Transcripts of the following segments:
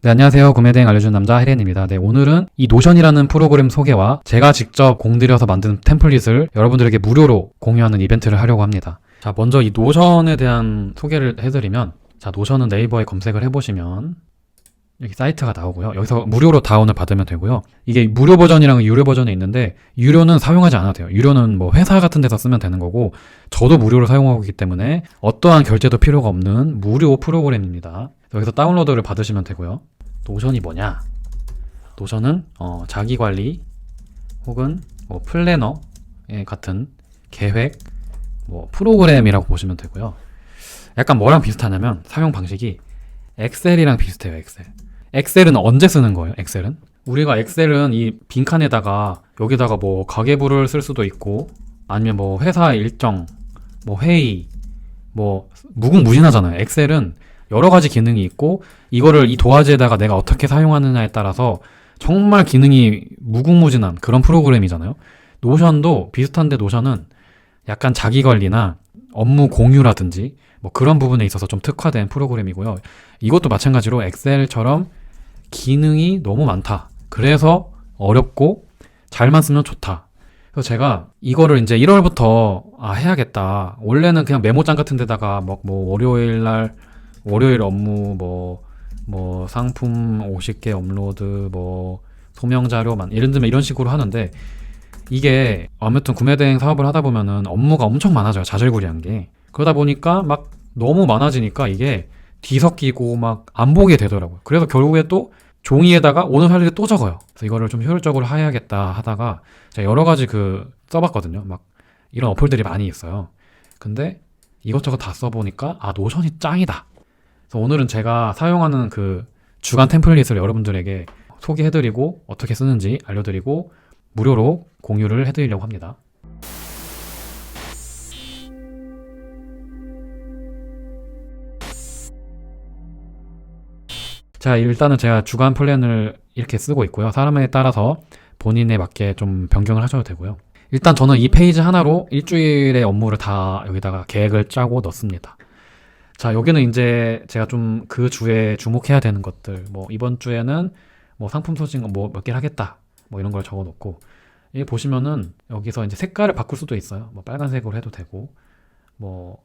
네, 안녕하세요. 구매대행 알려주는 남자 혜린입니다. 네, 오늘은 이 노션이라는 프로그램 소개와 제가 직접 공들여서 만든 템플릿을 여러분들에게 무료로 공유하는 이벤트를 하려고 합니다. 자, 먼저 이 노션에 대한 소개를 해드리면, 자, 노션은 네이버에 검색을 해보시면 여기 사이트가 나오고요. 여기서 무료로 다운을 받으면 되고요. 이게 무료 버전이랑 유료 버전이 있는데, 유료는 사용하지 않아도 돼요. 유료는 뭐 회사 같은 데서 쓰면 되는 거고, 저도 무료로 사용하고 있기 때문에 어떠한 결제도 필요가 없는 무료 프로그램입니다. 여기서 다운로드를 받으시면 되고요. 노션이 뭐냐? 노션은 자기관리 혹은 뭐 플래너 같은 계획 프로그램이라고 보시면 되고요. 약간 뭐랑 비슷하냐면 사용 방식이 엑셀이랑 비슷해요. 엑셀은 언제 쓰는 거예요? 엑셀은 우리가 엑셀은 이 빈칸에다가 여기다가 뭐 가계부를 쓸 수도 있고, 아니면 뭐 회사 일정, 뭐 회의, 뭐 무궁무진하잖아요. 엑셀은 여러 가지 기능이 있고, 이거를 이 도화지에다가 내가 어떻게 사용하느냐에 따라서 정말 기능이 무궁무진한 그런 프로그램이잖아요. 노션도 비슷한데, 노션은 약간 자기관리나 업무 공유라든지 뭐 그런 부분에 있어서 좀 특화된 프로그램이고요. 이것도 마찬가지로 엑셀처럼 기능이 너무 많다. 그래서 어렵고 잘만 쓰면 좋다. 그래서 제가 이거를 이제 1월부터 해야겠다. 원래는 그냥 메모장 같은 데다가 뭐 월요일 업무 뭐 상품 50개 업로드 뭐 소명 자료만 예를 들면 이런 식으로 하는데, 이게 아무튼 구매대행 사업을 하다 보면은 업무가 엄청 많아져요. 자질구레한 게. 그러다 보니까 막 너무 많아지니까 이게 뒤섞이고 막 안 보게 되더라고요. 그래서 결국에 또 종이에다가 오늘 할 일을 또 적어요. 그래서 이거를 좀 효율적으로 해야겠다 하다가 제가 여러 가지 써봤거든요. 막 이런 어플들이 많이 있어요. 근데 이것저것 다 써보니까 노션이 짱이다. 그래서 오늘은 제가 사용하는 그 주간 템플릿을 여러분들에게 소개해드리고 어떻게 쓰는지 알려드리고 무료로 공유를 해드리려고 합니다. 자, 일단은 제가 주간 플랜을 이렇게 쓰고 있고요. 사람에 따라서 본인에 맞게 좀 변경을 하셔도 되고요. 일단 저는 이 페이지 하나로 일주일의 업무를 다 여기다가 계획을 짜고 넣습니다. 자, 여기는 이제 제가 좀 그 주에 주목해야 되는 것들, 뭐 이번 주에는 뭐 상품 소식 몇 개를 하겠다, 뭐 이런 걸 적어 놓고, 여기 보시면은 여기서 이제 색깔을 바꿀 수도 있어요. 뭐 빨간색으로 해도 되고, 뭐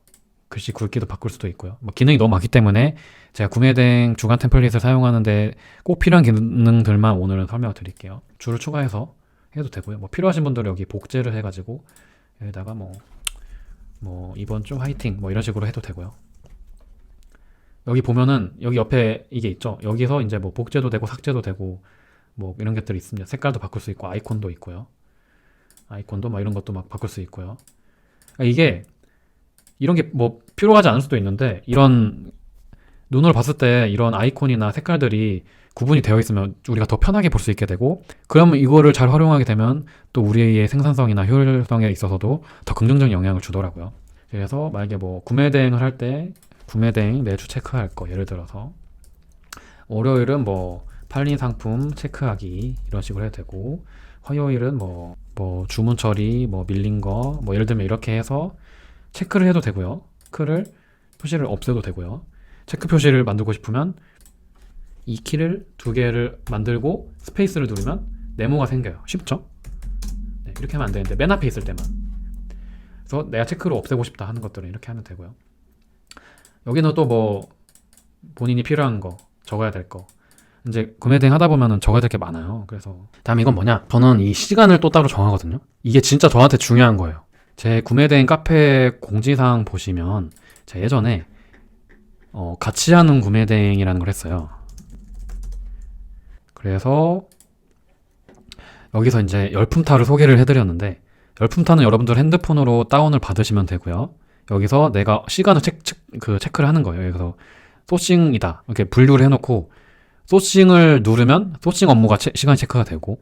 글씨 굵기도 바꿀 수도 있고요. 뭐 기능이 너무 많기 때문에 제가 구매된 주간 템플릿을 사용하는데 꼭 필요한 기능들만 오늘은 설명을 드릴게요. 줄을 추가해서 해도 되고요. 뭐 필요하신 분들은 여기 복제를 해가지고 여기다가 뭐 이번 주 화이팅 뭐 이런 식으로 해도 되고요. 여기 보면은 여기 옆에 이게 있죠. 여기서 이제 뭐 복제도 되고 삭제도 되고 뭐 이런 것들이 있습니다. 색깔도 바꿀 수 있고 아이콘도 있고요. 아이콘도 막 이런 것도 막 바꿀 수 있고요. 이게 이런 게 뭐 필요하지 않을 수도 있는데, 이런 눈으로 봤을 때 이런 아이콘이나 색깔들이 구분이 되어 있으면 우리가 더 편하게 볼 수 있게 되고, 그러면 이거를 잘 활용하게 되면 또 우리의 생산성이나 효율성에 있어서도 더 긍정적인 영향을 주더라고요. 그래서 만약에 뭐 구매 대행을 할 때 구매대행 매주 체크할 거, 예를 들어서 월요일은 뭐 팔린 상품 체크하기 이런 식으로 해도 되고, 화요일은 뭐 주문 처리 뭐 밀린 거 뭐 예를 들면 이렇게 해서 체크를 해도 되고요. 표시를 없애도 되고요. 체크 표시를 만들고 싶으면 이 키를 2개를 만들고 스페이스를 누르면 네모가 생겨요. 쉽죠? 네, 이렇게 하면 안 되는데 맨 앞에 있을 때만. 그래서 내가 체크를 없애고 싶다 하는 것들은 이렇게 하면 되고요. 여기는 또 뭐 본인이 필요한 거, 적어야 될 거, 이제 구매 대행 하다 보면은 적어야 될 게 많아요. 그래서 다음 이건 뭐냐? 저는 이 시간을 또 따로 정하거든요. 이게 진짜 저한테 중요한 거예요. 제 구매 대행 카페 공지사항 보시면 제가 예전에 같이 하는 구매 대행이라는 걸 했어요. 그래서 여기서 이제 열품타를 소개를 해드렸는데, 열품타는 여러분들 핸드폰으로 다운을 받으시면 되고요. 여기서 내가 시간을 체크를 하는 거예요. 그래서 소싱이다 이렇게 분류를 해놓고 소싱을 누르면 소싱 업무가 시간 체크가 되고,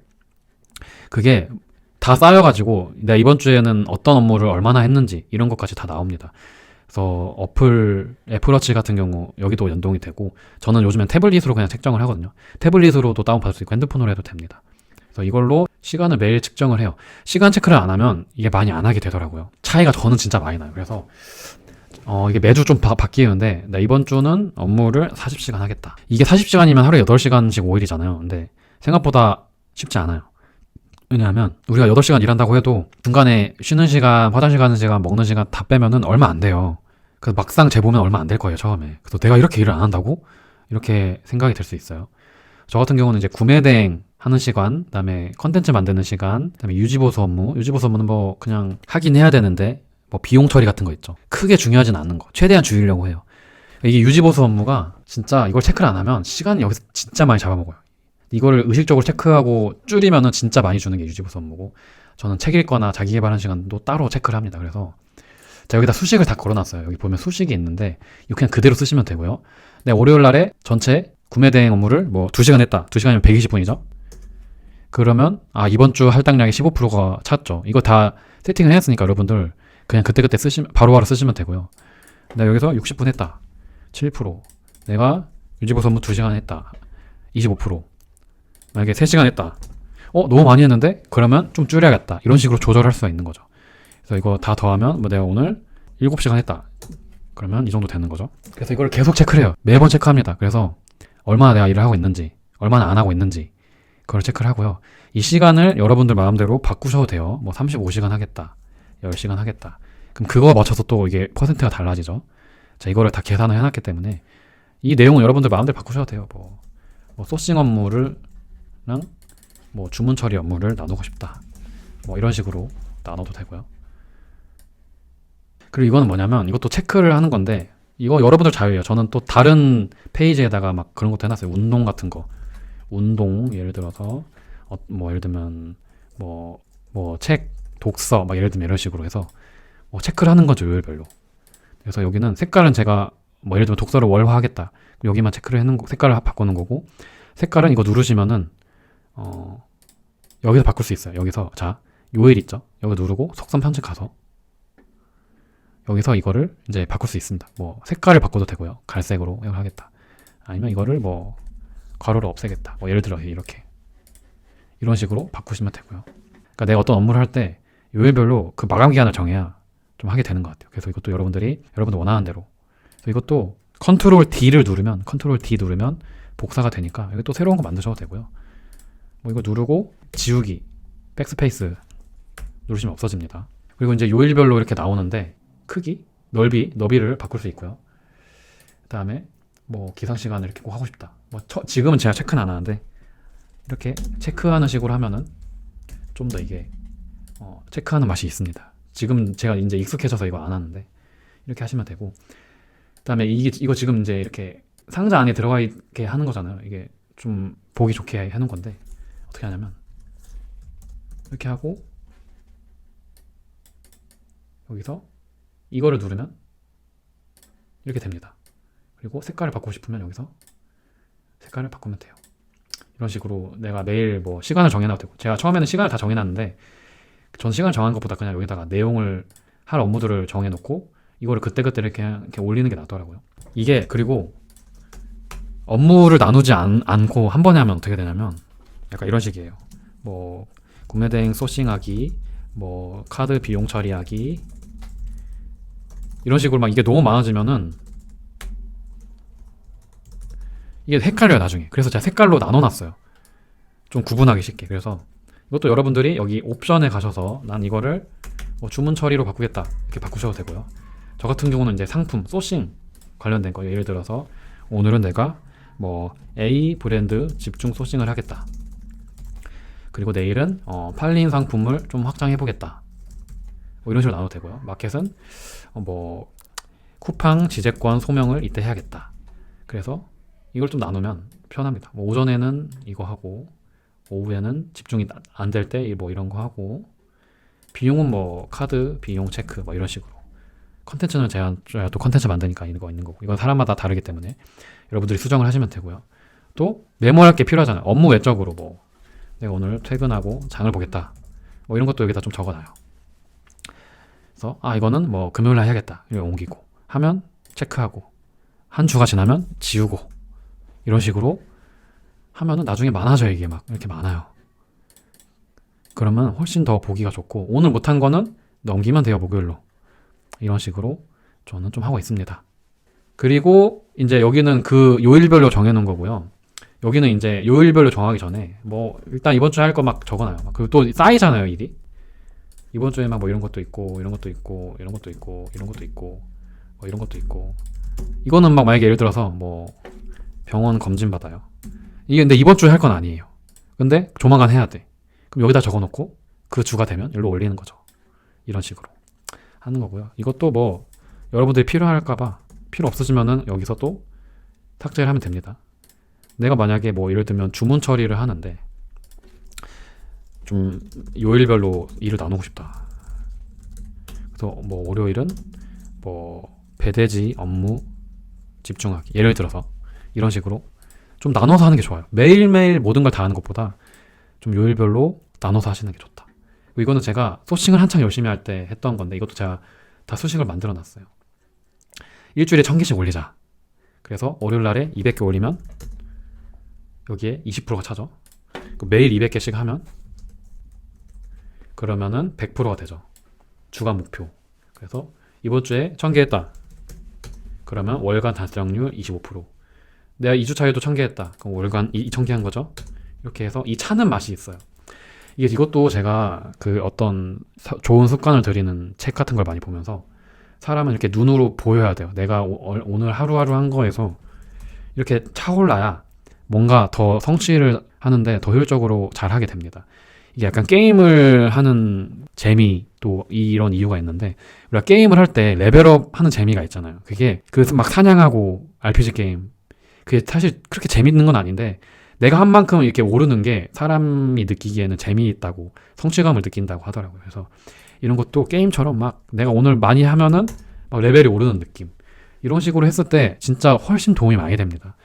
그게 다 쌓여가지고 내가 이번 주에는 어떤 업무를 얼마나 했는지 이런 것까지 다 나옵니다. 그래서 애플워치 같은 경우 여기도 연동이 되고, 저는 요즘엔 태블릿으로 그냥 책정을 하거든요. 태블릿으로도 다운받을 수 있고 핸드폰으로 해도 됩니다. 그래서 이걸로 시간을 매일 측정을 해요. 시간 체크를 안 하면 이게 많이 안 하게 되더라고요. 차이가 저는 진짜 많이 나요. 그래서 이게 매주 좀 바뀌는데, 나 이번 주는 업무를 40시간 하겠다. 이게 40시간이면 하루에 8시간씩 5일이잖아요. 근데 생각보다 쉽지 않아요. 왜냐하면 우리가 8시간 일한다고 해도 중간에 쉬는 시간, 화장실 가는 시간, 먹는 시간 다 빼면은 얼마 안 돼요. 그래서 막상 재보면 얼마 안 될 거예요, 처음에. 그래서 내가 이렇게 일을 안 한다고? 이렇게 생각이 들 수 있어요. 저 같은 경우는 이제 구매 대행 하는 시간, 그다음에 컨텐츠 만드는 시간, 그다음에 유지보수 업무. 유지보수 업무는 뭐 그냥 하긴 해야 되는데 뭐 비용 처리 같은 거 있죠. 크게 중요하진 않은 거. 최대한 줄이려고 해요. 이게 유지보수 업무가 진짜 이걸 체크를 안 하면 시간이 여기서 진짜 많이 잡아먹어요. 이거를 의식적으로 체크하고 줄이면은 진짜 많이 주는 게 유지보수 업무고, 저는 책 읽거나 자기 개발하는 시간도 따로 체크를 합니다. 그래서 제가 여기다 수식을 다 걸어놨어요. 여기 보면 수식이 있는데 이거 그냥 그대로 쓰시면 되고요. 네, 월요일 날에 전체 구매 대행 업무를 뭐 2시간 했다. 2시간이면 120분이죠. 그러면 이번 주 할당량이 15%가 찼죠. 이거 다 세팅을 했으니까 여러분들 그냥 그때그때 쓰시면 바로바로 쓰시면 되고요. 내가 여기서 60분 했다. 7%. 내가 유지보수 업무 2시간 했다. 25%. 만약에 3시간 했다. 너무 많이 했는데? 그러면 좀 줄여야겠다. 이런 식으로 조절할 수가 있는 거죠. 그래서 이거 다 더하면 뭐 내가 오늘 7시간 했다. 그러면 이 정도 되는 거죠. 그래서 이걸 계속 체크를 해요. 매번 체크합니다. 그래서 얼마나 내가 일을 하고 있는지, 얼마나 안 하고 있는지 그걸 체크를 하고요. 이 시간을 여러분들 마음대로 바꾸셔도 돼요. 뭐 35시간 하겠다. 10시간 하겠다. 그럼 그거 맞춰서 또 이게 퍼센트가 달라지죠. 자, 이거를 다 계산을 해놨기 때문에 이 내용은 여러분들 마음대로 바꾸셔도 돼요. 뭐 소싱 업무를 뭐 주문 처리 업무를 나누고 싶다. 뭐 이런 식으로 나눠도 되고요. 그리고 이거는 뭐냐면 이것도 체크를 하는 건데 이거 여러분들 자유예요. 저는 또 다른 페이지에다가 막 그런 것도 해놨어요. 운동 같은 거. 운동 예를 들어서 뭐 예를 들면 뭐 책, 독서 막 예를 들면 이런 식으로 해서 뭐 체크를 하는 거죠. 요일별로. 그래서 여기는 색깔은 제가 뭐 예를 들면 독서를 월화하겠다. 여기만 체크를 해놓은 거, 색깔을 바꾸는 거고, 색깔은 이거 누르시면은 여기서 바꿀 수 있어요. 여기서 자 요일 있죠. 여기 누르고 속성 편집 가서 여기서 이거를 이제 바꿀 수 있습니다. 뭐 색깔을 바꿔도 되고요. 갈색으로 이걸 하겠다. 아니면 이거를 뭐 괄호를 없애겠다. 뭐 예를 들어 이렇게 이런 식으로 바꾸시면 되고요. 그러니까 내가 어떤 업무를 할 때 요일별로 그 마감 기한을 정해야 좀 하게 되는 것 같아요. 그래서 이것도 여러분들 원하는 대로. 그래서 이것도 컨트롤 D 누르면 복사가 되니까 여기 또 새로운 거 만드셔도 되고요. 뭐 이거 누르고 지우기, 백스페이스 누르시면 없어집니다. 그리고 이제 요일별로 이렇게 나오는데 크기, 너비를 바꿀 수 있고요. 그 다음에 뭐 기상 시간을 이렇게 꼭 하고 싶다. 뭐 지금은 제가 체크는 안 하는데 이렇게 체크하는 식으로 하면은 좀 더 이게 체크하는 맛이 있습니다. 지금 제가 이제 익숙해져서 이거 안 하는데 이렇게 하시면 되고, 그 다음에 이거 지금 이제 이렇게 상자 안에 들어가 있게 하는 거잖아요. 이게 좀 보기 좋게 해놓은 건데 어떻게 하냐면 이렇게 하고 여기서 이거를 누르면 이렇게 됩니다. 그리고 색깔을 바꾸고 싶으면 여기서 색깔을 바꾸면 돼요. 이런 식으로 내가 매일 뭐 시간을 정해놔도 되고, 제가 처음에는 시간을 다 정해놨는데 전 시간을 정한 것보다 그냥 여기다가 내용을 할 업무들을 정해놓고 이거를 그때그때 이렇게 올리는 게 낫더라고요. 이게 그리고 업무를 나누지 않고 한 번에 하면 어떻게 되냐면 약간 이런 식이에요. 뭐 구매 대행 소싱하기, 뭐 카드 비용 처리하기, 이런 식으로 막 이게 너무 많아지면은 이게 헷갈려요 나중에. 그래서 제가 색깔로 나눠놨어요. 좀 구분하기 쉽게. 그래서 이것도 여러분들이 여기 옵션에 가셔서 난 이거를 뭐 주문 처리로 바꾸겠다 이렇게 바꾸셔도 되고요. 저 같은 경우는 이제 상품 소싱 관련된 거, 예를 들어서 오늘은 내가 뭐 A 브랜드 집중 소싱을 하겠다. 그리고 내일은 팔린 상품을 좀 확장해 보겠다. 뭐 이런 식으로 나눠도 되고요. 마켓은 뭐 쿠팡 지재권 소명을 이때 해야겠다. 그래서 이걸 좀 나누면 편합니다. 뭐 오전에는 이거 하고 오후에는 집중이 안 될 때 뭐 이런 거 하고, 비용은 뭐 카드 비용 체크 뭐 이런 식으로. 컨텐츠는 제가 또 컨텐츠 만드니까 이거 있는 거고, 이건 사람마다 다르기 때문에 여러분들이 수정을 하시면 되고요. 또 메모할 게 필요하잖아요. 업무 외적으로 뭐 내가 오늘 퇴근하고 장을 보겠다 뭐 이런 것도 여기다 좀 적어놔요. 그래서 이거는 뭐 금요일 날 해야겠다 이렇게 옮기고 하면 체크하고, 한 주가 지나면 지우고, 이런 식으로 하면은 나중에 많아져요. 이게 막 이렇게 많아요. 그러면 훨씬 더 보기가 좋고, 오늘 못한 거는 넘기면 돼요. 목요일로. 이런 식으로 저는 좀 하고 있습니다. 그리고 이제 여기는 그 요일별로 정해놓은 거고요. 여기는 이제 요일별로 정하기 전에 뭐 일단 이번 주에 할 거 막 적어놔요. 그리고 또 쌓이잖아요, 일이. 이번 주에 막 뭐 이런 것도 있고 이런 것도 있고 이런 것도 있고 이런 것도 있고 뭐 이런 것도 있고. 이거는 막 만약에 예를 들어서 뭐 병원 검진 받아요. 이게 근데 이번 주에 할 건 아니에요. 근데 조만간 해야 돼. 그럼 여기다 적어놓고 그 주가 되면 여기로 올리는 거죠. 이런 식으로 하는 거고요. 이것도 뭐 여러분들이 필요할까봐 필요 없어지면은 여기서 또 삭제를 하면 됩니다. 내가 만약에 뭐 예를 들면 주문 처리를 하는데 좀 요일별로 일을 나누고 싶다. 그래서 뭐 월요일은 뭐 배대지 업무 집중하기. 예를 들어서 이런 식으로 좀 나눠서 하는 게 좋아요. 매일매일 모든 걸 다 하는 것보다 좀 요일별로 나눠서 하시는 게 좋다. 이거는 제가 소싱을 한창 열심히 할 때 했던 건데 이것도 제가 다 수식을 만들어 놨어요. 일주일에 1000개씩 올리자. 그래서 월요일 날에 200개 올리면 여기에 20%가 차죠. 매일 200개씩 하면 그러면은 100%가 되죠. 주간 목표. 그래서 이번 주에 1000개 했다. 그러면 월간 달성률 25%. 내가 2주 차에도 1000개 했다. 그럼 월간 2000개 한 거죠. 이렇게 해서 이 차는 맛이 있어요. 이것도 제가 그 어떤 좋은 습관을 들이는 책 같은 걸 많이 보면서 사람은 이렇게 눈으로 보여야 돼요. 내가 오늘 하루하루 한 거에서 이렇게 차올라야 뭔가 더 성취를 하는데 더 효율적으로 잘 하게 됩니다. 이게 약간 게임을 하는 재미도 이런 이유가 있는데 우리가 게임을 할 때 레벨업 하는 재미가 있잖아요. 그게 그 막 사냥하고 RPG 게임 그게 사실 그렇게 재밌는 건 아닌데 내가 한 만큼 이렇게 오르는 게 사람이 느끼기에는 재미있다고 성취감을 느낀다고 하더라고요. 그래서 이런 것도 게임처럼 막 내가 오늘 많이 하면은 막 레벨이 오르는 느낌 이런 식으로 했을 때 진짜 훨씬 도움이 많이 됩니다.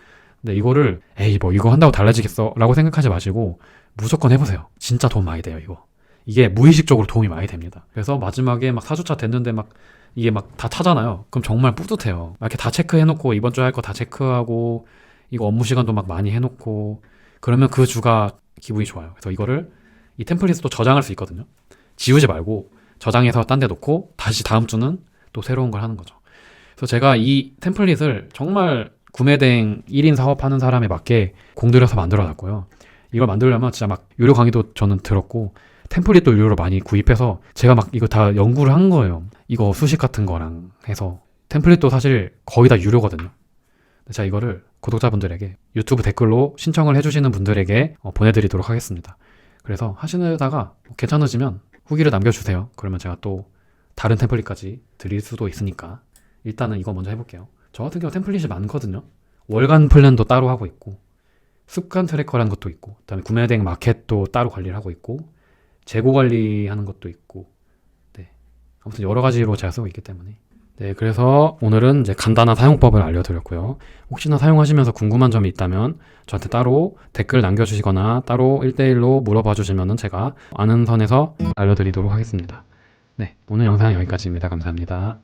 근데 이거를 에이 뭐 이거 한다고 달라지겠어 라고 생각하지 마시고 무조건 해보세요. 진짜 도움 많이 돼요. 이게 무의식적으로 도움이 많이 됩니다. 그래서 마지막에 막 4주차 됐는데 막 이게 막 다 차잖아요. 그럼 정말 뿌듯해요. 막 이렇게 다 체크해놓고 이번 주에 할 거 다 체크하고 이거 업무 시간도 막 많이 해놓고 그러면 그 주가 기분이 좋아요. 그래서 이거를 이 템플릿도 저장할 수 있거든요. 지우지 말고 저장해서 딴 데 놓고 다시 다음 주는 또 새로운 걸 하는 거죠. 그래서 제가 이 템플릿을 정말 구매대행 1인 사업하는 사람에 맞게 공들여서 만들어 놨고요. 이걸 만들려면 진짜 막 유료 강의도 저는 들었고 템플릿도 유료로 많이 구입해서 제가 막 이거 다 연구를 한 거예요. 이거 수식 같은 거랑 해서 템플릿도 사실 거의 다 유료거든요. 제가 이거를 구독자분들에게 유튜브 댓글로 신청을 해주시는 분들에게 보내드리도록 하겠습니다. 그래서 하시다가 괜찮으시면 후기를 남겨주세요. 그러면 제가 또 다른 템플릿까지 드릴 수도 있으니까 일단은 이거 먼저 해볼게요. 저 같은 경우 템플릿이 많거든요. 월간 플랜도 따로 하고 있고 습관 트래커라는 것도 있고 그다음에 구매대행 마켓도 따로 관리를 하고 있고 재고 관리하는 것도 있고 네. 아무튼 여러 가지로 제가 쓰고 있기 때문에 네, 그래서 오늘은 이제 간단한 사용법을 알려드렸고요. 혹시나 사용하시면서 궁금한 점이 있다면 저한테 따로 댓글 남겨주시거나 따로 1대1로 물어봐 주시면 제가 아는 선에서 알려드리도록 하겠습니다. 네, 오늘 영상은 여기까지입니다. 감사합니다.